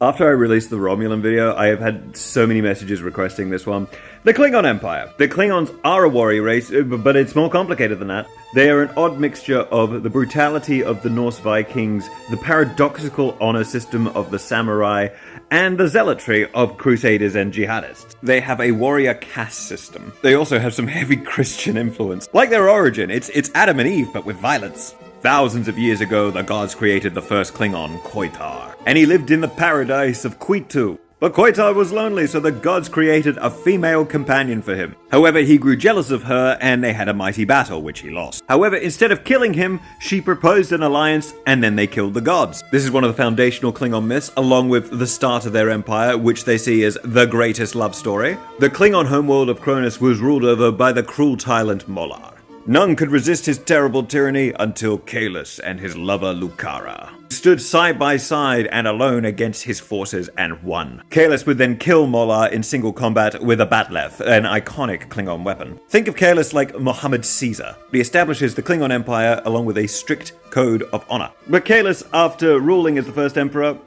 After I released the Romulan video, I have had so many messages requesting this one. The Klingon Empire. The Klingons are a warrior race, but it's more complicated than that. They are an odd mixture of the brutality of the Norse Vikings, the paradoxical honor system of the samurai, and the zealotry of crusaders and jihadists. They have a warrior caste system. They also have some heavy Christian influence. Like their origin, it's Adam and Eve, but with violence. Thousands of years ago, the gods created the first Klingon, Koitar, and he lived in the paradise of Kuitu. But Koitar was lonely, so the gods created a female companion for him. However, he grew jealous of her, and they had a mighty battle, which he lost. However, instead of killing him, she proposed an alliance, and then they killed the gods. This is one of the foundational Klingon myths, along with the start of their empire, which they see as the greatest love story. The Klingon homeworld of Cronus was ruled over by the cruel tyrant Molar. None could resist his terrible tyranny until Kahless and his lover Lucara stood side by side and alone against his forces and won. Kahless would then kill Molar in single combat with a bat'leth, an iconic Klingon weapon. Think of Kahless like Muhammad Caesar. He establishes the Klingon Empire along with a strict code of honor. But Kahless, after ruling as the first emperor,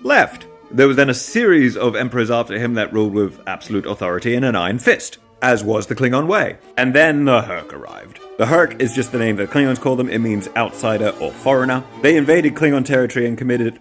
left. There was then a series of emperors after him that ruled with absolute authority and an iron fist, as was the Klingon way. And then the Herc arrived. The Herc is just the name that Klingons call them. It means outsider or foreigner. They invaded Klingon territory and committed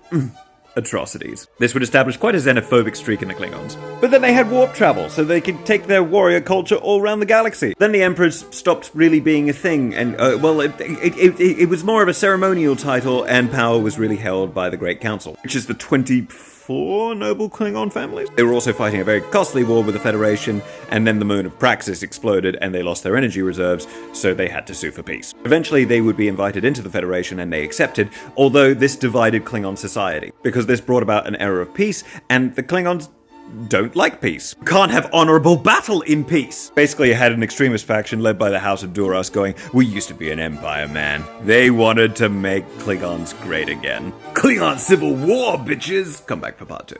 atrocities. This would establish quite a xenophobic streak in the Klingons. But then they had warp travel, so they could take their warrior culture all around the galaxy. Then the emperors stopped really being a thing, and, it was more of a ceremonial title, and power was really held by the Great Council, which is the 24 noble Klingon families. They were also fighting a very costly war with the Federation, and then the moon of Praxis exploded, and they lost their energy reserves, so they had to sue for peace. Eventually, they would be invited into the Federation, and they accepted, although this divided Klingon society, because this brought about an era of peace, and the Klingons don't like peace. Can't have honorable battle in peace. Basically, you had an extremist faction led by the House of Duras going, "We used to be an empire, man." They wanted to make Klingons great again. Klingon Civil War, bitches! Come back for part 2.